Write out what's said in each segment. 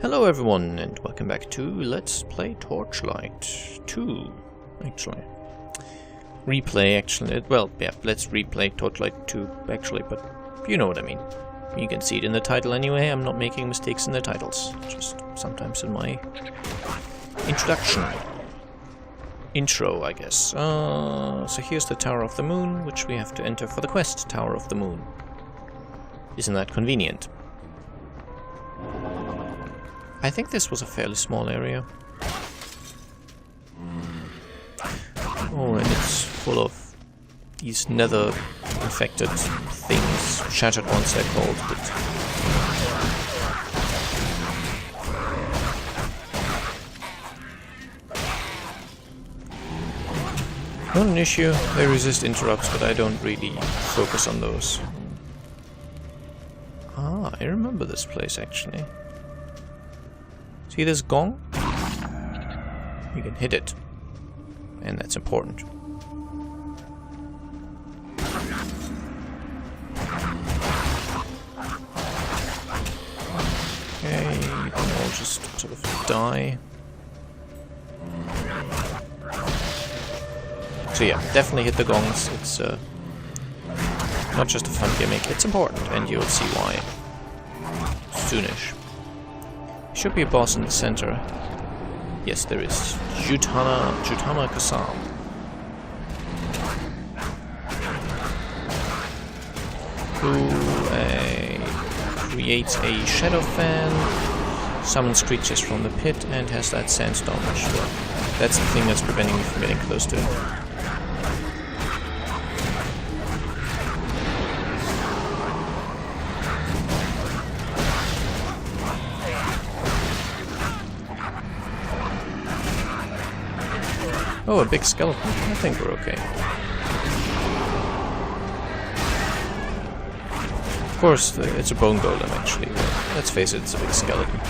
Hello everyone, and welcome back to Let's Play Torchlight 2, actually. Replay, actually. Well, yeah, let's replay Torchlight 2, actually, but you know what I mean. You can see it in the title anyway. I'm not making mistakes in the titles, just sometimes in my intro, I guess. So here's the Tower of the Moon, which we have to enter for the quest, Tower of the Moon. Isn't that convenient? I think this was a fairly small area. Oh, and it's full of these nether infected things. Shattered ones they're called, but not an issue. They resist interrupts, but I don't really focus on those. Ah, I remember this place actually. See this gong? You can hit it. And that's important. Okay, you can all just sort of die. So yeah, definitely hit the gongs. It's not just a fun gimmick, it's important, and you'll see why soonish. Should be a boss in the center. Yes, there is. Jutana Kasam. Who creates a shadow fan, summons creatures from the pit, and has that sandstorm. Sure. That's the thing that's preventing me from getting close to him. Oh, a big skeleton. I think we're okay. Of course, it's a bone golem, actually. But let's face it, it's a big skeleton.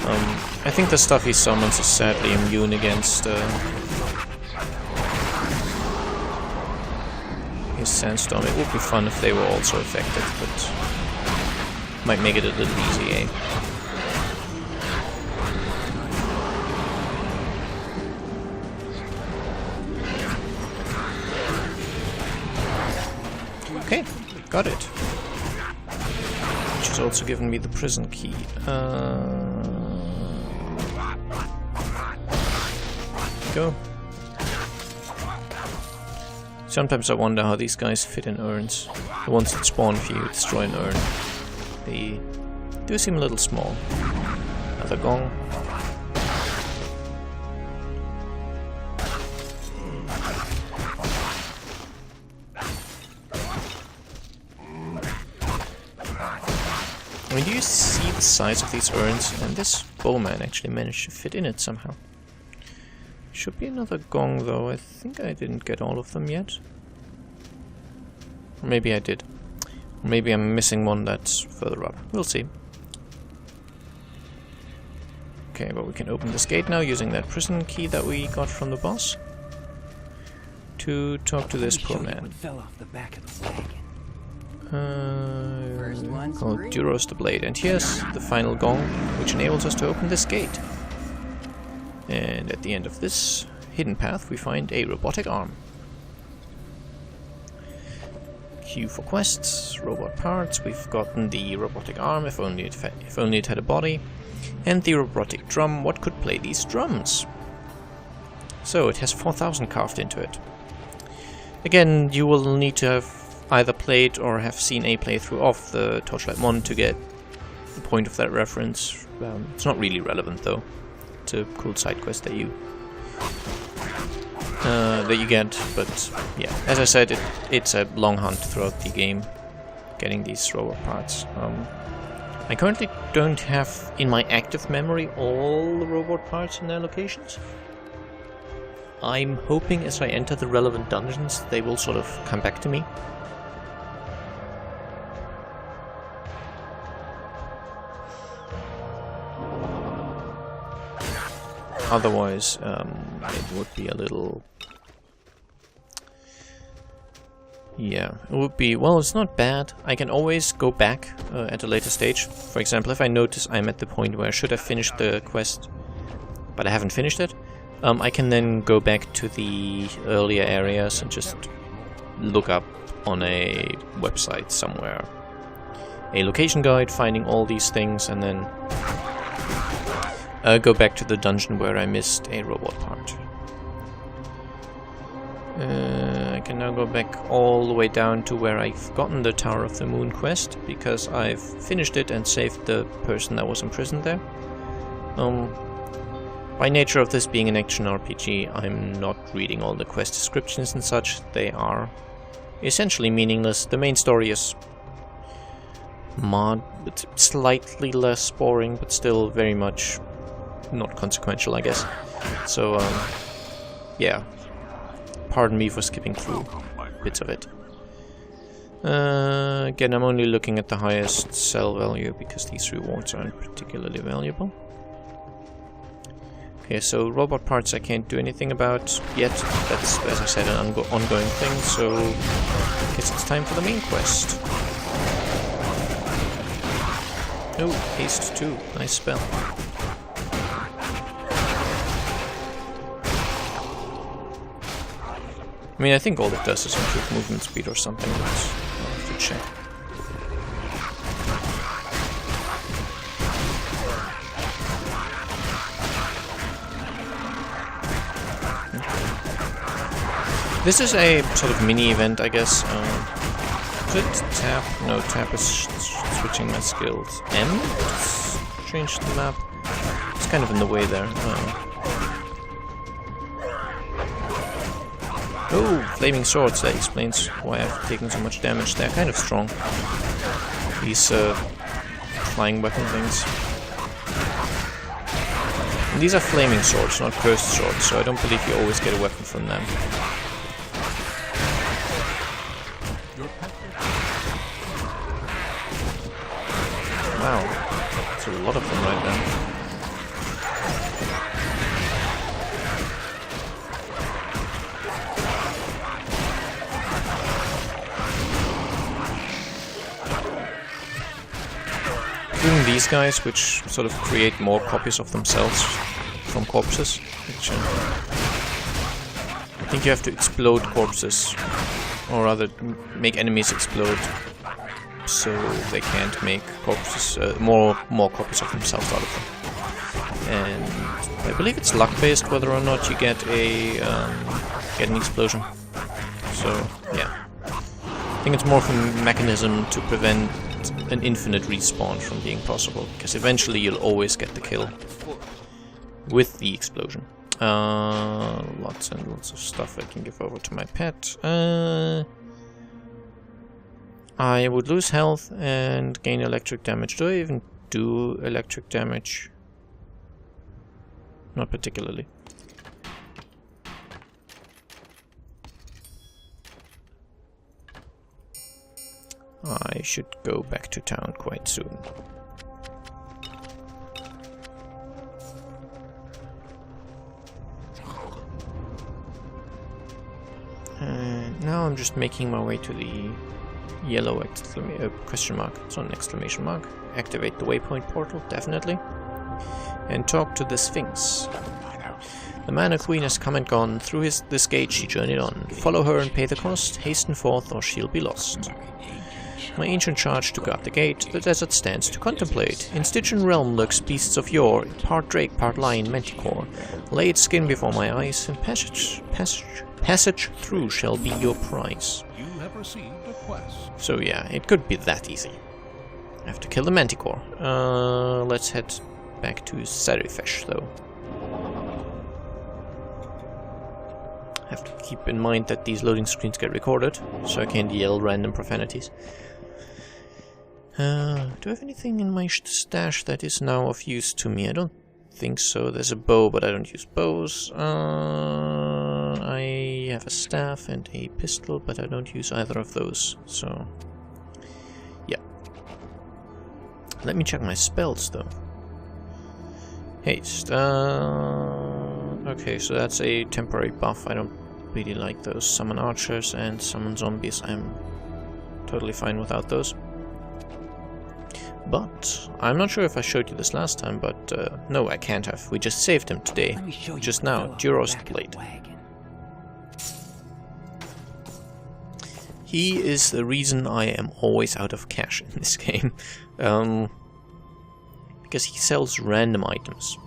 I think the stuff he summons is sadly immune against his sandstorm. It would be fun if they were also affected, but might make it a little easy, eh? Okay, got it. Which has also given me the prison key. Go. Sometimes I wonder how these guys fit in urns. The ones that spawn if you destroy an urn. They do seem a little small. Another gong. I mean, do you see the size of these urns? And this bowman actually managed to fit in it somehow. Should be another gong though. I think I didn't get all of them yet. Or maybe I did. Or maybe I'm missing one that's further up. We'll see. Okay, but we can open this gate now using that prison key that we got from the boss. To talk to this poor man. Called Duros the Blade, and here's the final gong, which enables us to open this gate. And at the end of this hidden path, we find a robotic arm. Queue for quests, robot parts. We've gotten the robotic arm, if only it had a body, and the robotic drum. What could play these drums? So it has 4,000 carved into it. Again, you will need to have either played or have seen a playthrough of the Torchlight 1 to get the point of that reference. It's not really relevant though. It's a cool side quest that you get, but yeah, as I said, it's a long hunt throughout the game, getting these robot parts. I currently don't have in my active memory all the robot parts in their locations. I'm hoping as I enter the relevant dungeons they will sort of come back to me. Otherwise, it would be a little Yeah, it would be... Well, it's not bad. I can always go back at a later stage. For example, if I notice I'm at the point where I should have finished the quest, but I haven't finished it, I can then go back to the earlier areas and just look up on a website somewhere a location guide finding all these things, and then go back to the dungeon where I missed a robot part. I can now go back all the way down to where I've gotten the Tower of the Moon quest, because I've finished it and saved the person that was imprisoned there. By nature of this being an action RPG, I'm not reading all the quest descriptions and such. They are essentially meaningless. The main story is it's slightly less boring, but still very much not consequential, I guess. So, yeah. Pardon me for skipping through bits of it. Again, I'm only looking at the highest sell value because these rewards aren't particularly valuable. Okay, so robot parts I can't do anything about yet. That's, as I said, an ongoing thing, so I guess it's time for the main quest. Oh, haste 2. Nice spell. I mean, I think all it does is improve movement speed or something, but I'll have to check. Okay. This is a sort of mini event, I guess. Should tap? No, tap is switching my skills. M? Change the map. It's kind of in the way there. Oh, flaming swords, that explains why I've taken so much damage. They're kind of strong, these flying weapon things. And these are flaming swords, not cursed swords, so I don't believe you always get a weapon from them. Wow, that's a lot of them right now. Doing these guys, which sort of create more copies of themselves from corpses, which I think you have to explode corpses, or rather make enemies explode, so they can't make corpses, more copies of themselves out of them. And I believe it's luck-based whether or not you get an explosion. So yeah, I think it's more of a mechanism to prevent an infinite respawn from being possible, because eventually you'll always get the kill with the explosion. Lots and lots of stuff I can give over to my pet. I would lose health and gain electric damage. Do I even do electric damage? Not particularly. I should go back to town quite soon. Now I'm just making my way to the yellow question mark. It's not an exclamation mark. Activate the waypoint portal, definitely. And talk to the Sphinx. The Mana Queen has come and gone. Through this gate she journeyed on. Follow her and pay the cost. Hasten forth or she'll be lost. My ancient charge to guard the gate, the desert stands to contemplate. In Stygian realm lurks beasts of yore, part drake, part lion, manticore. Lay its skin before my eyes, and passage through shall be your prize. You have received a quest. So yeah, it could be that easy. I have to kill the manticore. Let's head back to Serifesh, though. I have to keep in mind that these loading screens get recorded, so I can't yell random profanities. Do I have anything in my stash that is now of use to me? I don't think so. There's a bow, but I don't use bows. I have a staff and a pistol, but I don't use either of those, so... yeah. Let me check my spells, though. Haste. Okay, so that's a temporary buff. I don't really like those summon archers and summon zombies. I'm totally fine without those. But I'm not sure if I showed you this last time, but no, I can't have. We just saved him today, just now, Duros Blade. He is the reason I am always out of cash in this game, because he sells random items.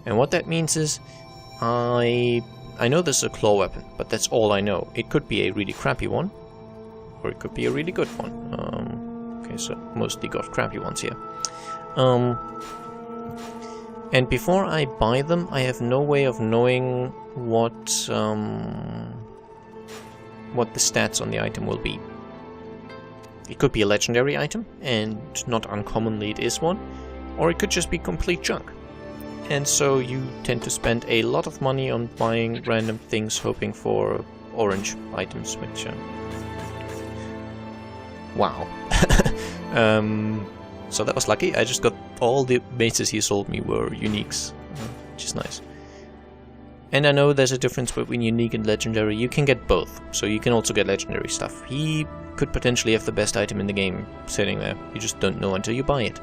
And what that means is, I know this is a claw weapon, but that's all I know. It could be a really crappy one, or it could be a really good one. Okay, so mostly got crappy ones here. And before I buy them, I have no way of knowing what the stats on the item will be. It could be a legendary item, and not uncommonly it is one, or it could just be complete junk. And so you tend to spend a lot of money on buying random things, hoping for orange items, which... wow. So that was lucky. I just got all the bases he sold me were uniques, which is nice. And I know there's a difference between unique and legendary. You can get both, so you can also get legendary stuff. He could potentially have the best item in the game sitting there. You just don't know until you buy it.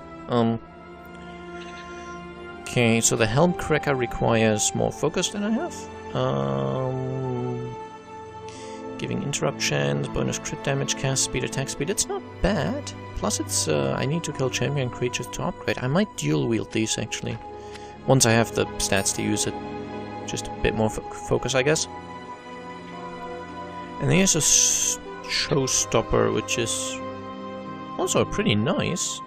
Okay, so the Helm Cracker requires more focus than I have. Giving interrupt chance, bonus crit damage, cast speed, attack speed. It's not bad. Plus it's, I need to kill champion creatures to upgrade. I might dual wield these actually. Once I have the stats to use it. Just a bit more focus, I guess. And here's a showstopper, which is also pretty nice.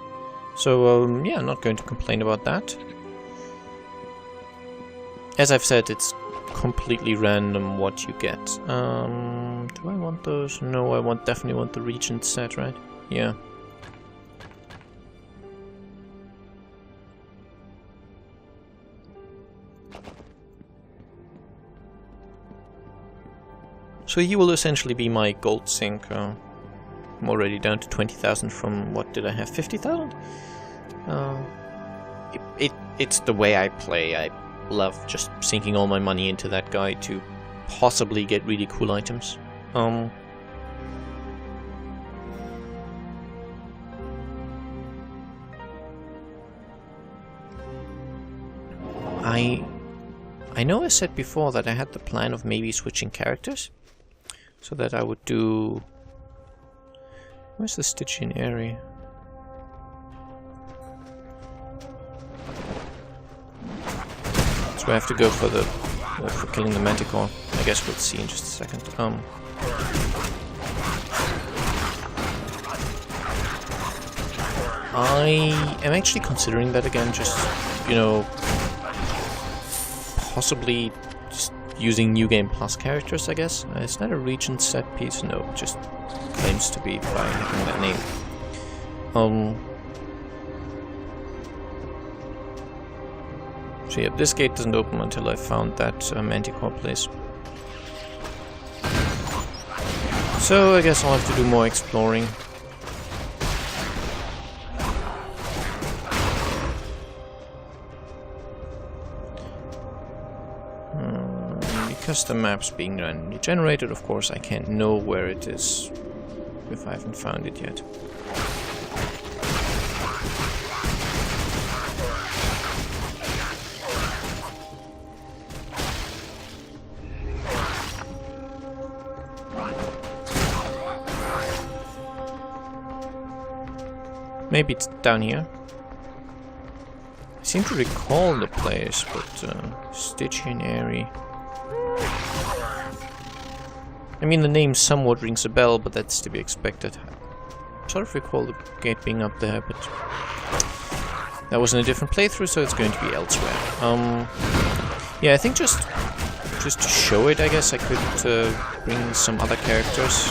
So, yeah, I'm not going to complain about that. As I've said, it's completely random what you get. Do I want those? No, I definitely want the Regent set, right? Yeah. So he will essentially be my gold sink. I'm already down to 20,000 from, what did I have, 50,000? It's the way I play. I love just sinking all my money into that guy to possibly get really cool items. I know I said before that I had the plan of maybe switching characters. So that I would do... Where's the Stygian area? So I have to go for the... Or for killing the Manticore. I guess we'll see in just a second. I am actually considering that again, just, you know... Possibly... using New Game Plus characters, I guess. Is that a Regent set piece? No, it just claims to be by having that name. So yeah, this gate doesn't open until I found that Manticore place. So I guess I'll have to do more exploring. Because the map's being randomly generated, of course, I can't know where it is if I haven't found it yet. Maybe it's down here. I seem to recall the place, but Stygian area. I mean, the name somewhat rings a bell, but that's to be expected. I sort of recall the gate being up there, but that was in a different playthrough, so it's going to be elsewhere. Yeah, I think just to show it, I guess I could bring some other characters.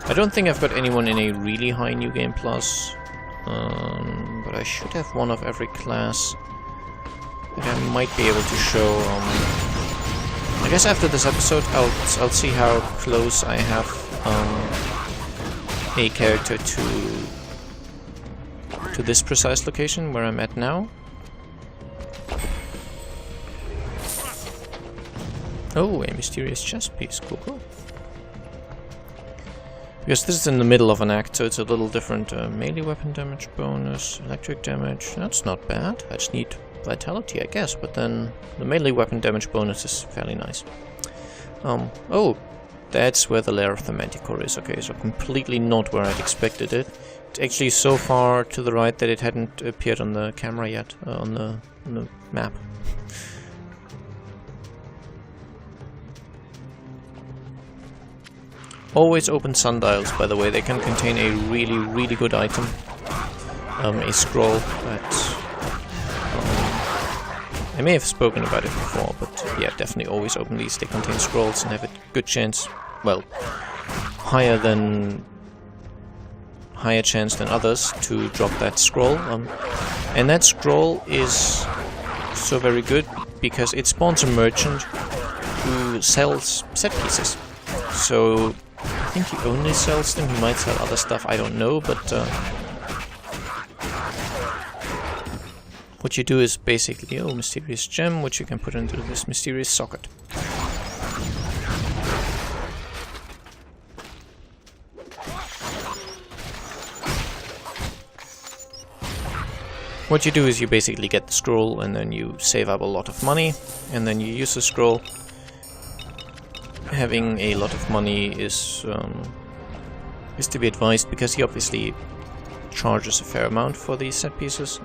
I don't think I've got anyone in a really high New Game Plus, but I should have one of every class that I might be able to show. I guess after this episode, I'll see how close I have a character to this precise location where I'm at now. Oh, a mysterious chest piece. Cool, cool. Because this is in the middle of an act, so it's a little different. Melee weapon damage bonus, electric damage. That's not bad. I just need vitality, I guess. But then the melee weapon damage bonus is fairly nice. Oh, that's where the lair of the Manticore is. Okay, so completely not where I'd expected it. It's actually so far to the right that it hadn't appeared on the camera yet, on the map. Always open sundials, by the way. They can contain a really, really good item. A scroll that... I may have spoken about it before, but yeah, definitely always open these. They contain scrolls and have a good chance, well, higher chance than others to drop that scroll. And that scroll is so very good because it spawns a merchant who sells set pieces. So I think he only sells them. He might sell other stuff, I don't know, but what you do is basically, oh, mysterious gem, which you can put into this mysterious socket. What you do is you basically get the scroll and then you save up a lot of money and then you use the scroll. Having a lot of money is to be advised because he obviously charges a fair amount for these set pieces.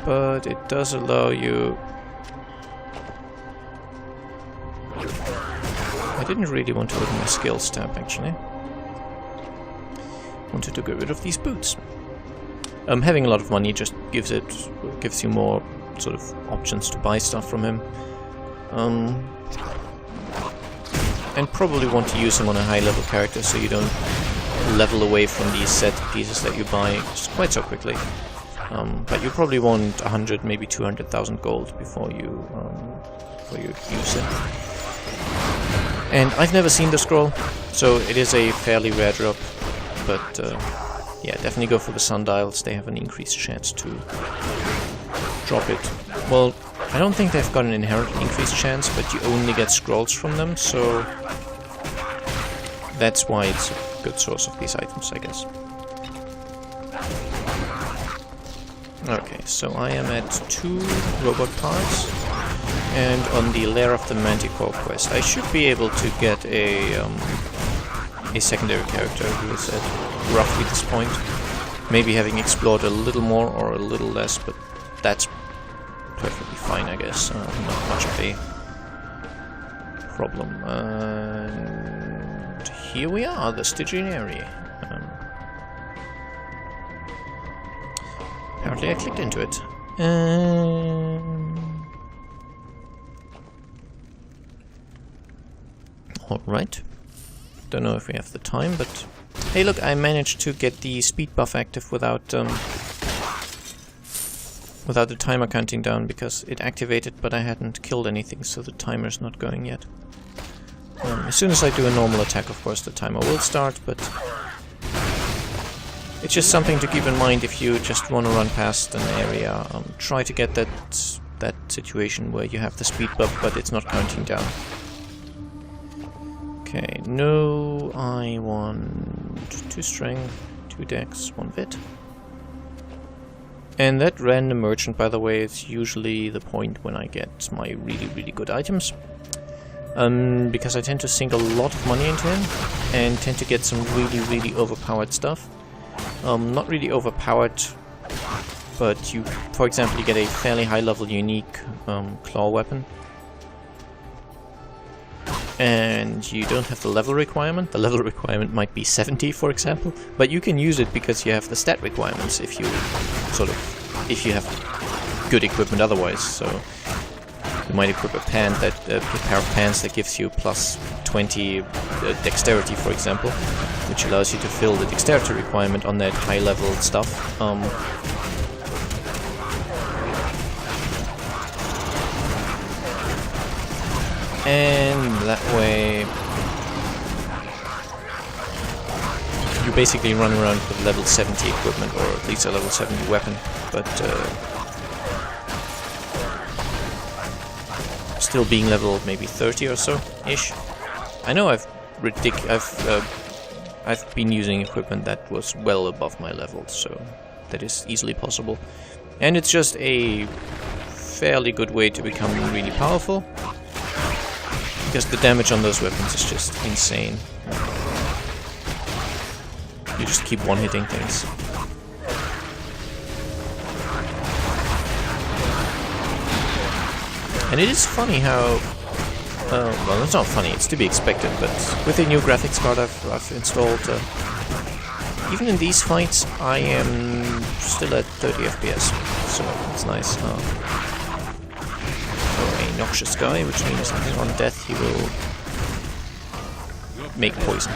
But it does allow you... I didn't really want to open my skills tab actually. Wanted to get rid of these boots. Having a lot of money just gives you more sort of options to buy stuff from him. And probably want to use him on a high level character so you don't level away from these set pieces that you buy just quite so quickly. But you probably want 100, maybe 200,000 gold before you use it. And I've never seen the scroll, so it is a fairly rare drop. But yeah, definitely go for the sundials. They have an increased chance to drop it. Well, I don't think they've got an inherent increased chance, but you only get scrolls from them, so that's why it's a good source of these items, I guess. Okay, so I am at 2 robot parts, and on the Lair of the Manticore quest, I should be able to get a secondary character who is at roughly this point. Maybe having explored a little more or a little less, but that's perfectly fine, I guess. Not much of a problem. And here we are, the Stygian area. Apparently I clicked into it. Alright. Don't know if we have the time, but... Hey look, I managed to get the speed buff active without the timer counting down, because it activated but I hadn't killed anything, so the timer's not going yet. As soon as I do a normal attack, of course, the timer will start, but... It's just something to keep in mind if you just want to run past an area. Try to get that situation where you have the speed buff, but it's not counting down. Okay, no, I want 2 strength, 2 dex, 1 vit. And that random merchant, by the way, is usually the point when I get my really, really good items. Because I tend to sink a lot of money into him, and tend to get some really, really overpowered stuff. Not really overpowered, but you, for example, you get a fairly high level unique claw weapon. And you don't have the level requirement. The level requirement might be 70, for example, but you can use it because you have the stat requirements if you have good equipment otherwise. So you might equip a pair of pants that gives you plus 20 dexterity, for example, which allows you to fill the dexterity requirement on that high level stuff. And that way you basically run around with level 70 equipment, or at least a level 70 weapon, but still being level maybe 30 or so ish. I know I've been using equipment that was well above my level, so that is easily possible. And it's just a fairly good way to become really powerful, because the damage on those weapons is just insane. You just keep one-hitting things. And it is funny how... well, it's not funny, it's to be expected, but with the new graphics card I've installed, even in these fights, I am still at 30 FPS, so it's nice. A noxious guy, which means I think on death he will make poison.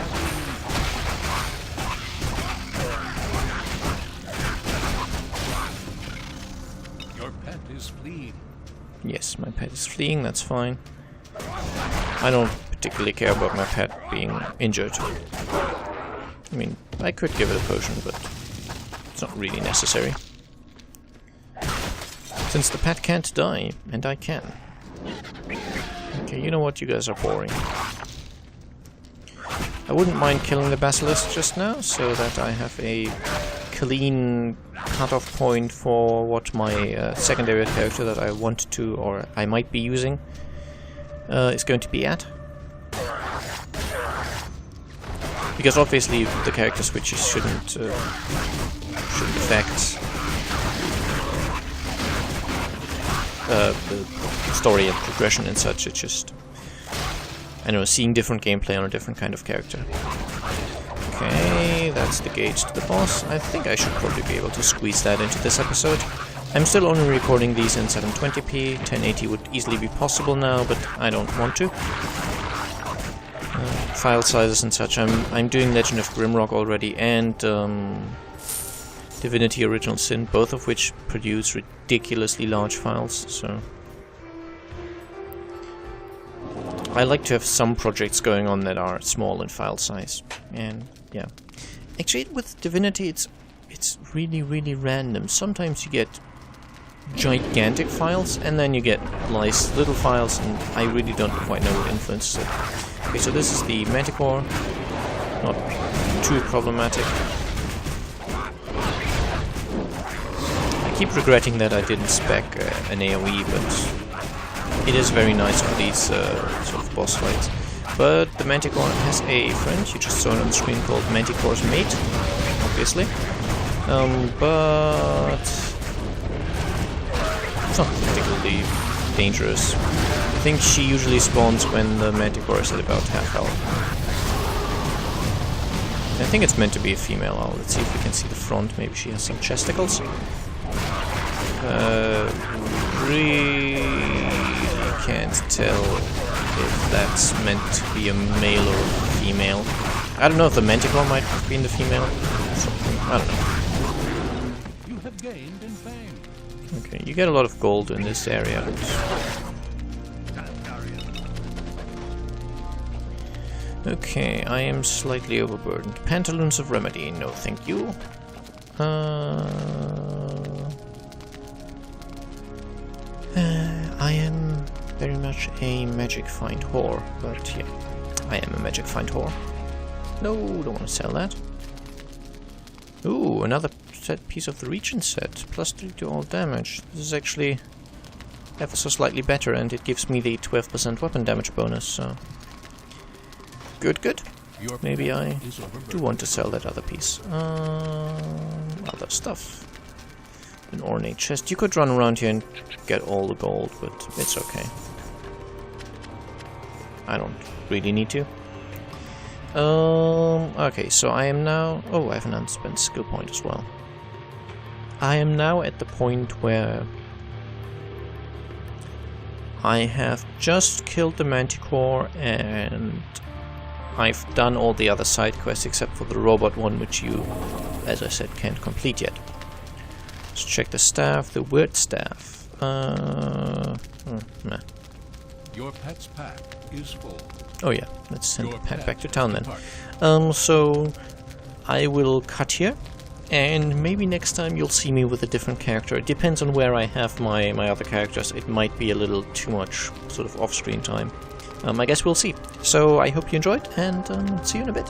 Your pet is fleeing. Yes, my pet is fleeing, that's fine. I don't particularly care about my pet being injured. I mean, I could give it a potion, but it's not really necessary. Since the pet can't die, and I can. Okay, you know what? You guys are boring. I wouldn't mind killing the basilisk just now, so that I have a clean cutoff point for what my secondary character that I want to, or I might be using, is going to be at. Because obviously the character switches shouldn't affect the story and progression and such. It's just, I don't know, seeing different gameplay on a different kind of character. Okay, that's the gate to the boss. I think I should probably be able to squeeze that into this episode. I'm still only recording these in 720p. 1080 would easily be possible now, but I don't want to. File sizes and such. I'm doing Legend of Grimrock already, and Divinity Original Sin, both of which produce ridiculously large files, so I like to have some projects going on that are small in file size. And yeah, actually with Divinity it's really random. Sometimes you get gigantic files, and then you get nice little files, and I really don't quite know what influences it. Okay, so this is the Manticore, not too problematic. I keep regretting that I didn't spec an AoE, but it is very nice for these sort of boss fights. But the Manticore has a friend, you just saw it on the screen, called Manticore's Mate, obviously. But it's not particularly dangerous. I think she usually spawns when the Manticore is at about half health. I think it's meant to be a female owl. Let's see if we can see the front. Maybe she has some chesticles. Really can't tell if that's meant to be a male or a female. I don't know if the Manticore might have been the female. I don't know. You have gained in fame. Okay, you get a lot of gold in this area. Okay, I am slightly overburdened. Pantaloons of Remedy, no thank you. I am very much a magic find whore, but yeah, I am a magic find whore. No, don't want to sell that. Ooh, another piece of the Regent set, plus 3 to all damage. This is actually ever so slightly better, and it gives me the 12% weapon damage bonus, so... Good. Maybe I do want to sell that other piece. Other stuff. An ornate chest. You could run around here and get all the gold, but it's okay. I don't really need to. Okay, so I am now... Oh, I have an unspent skill point as well. I am now at the point where I have just killed the Manticore, and I've done all the other side quests except for the robot one, which you, as I said, can't complete yet. Let's check the staff, the weird staff. Nah. Your pet's pack is full. Oh yeah, let's send the pet back to town then. So I will cut here, And maybe next time you'll see me with a different character. It depends on where I have my other characters. It might be a little too much sort of off-screen time. I guess we'll see. So I hope you enjoyed, and see you in a bit.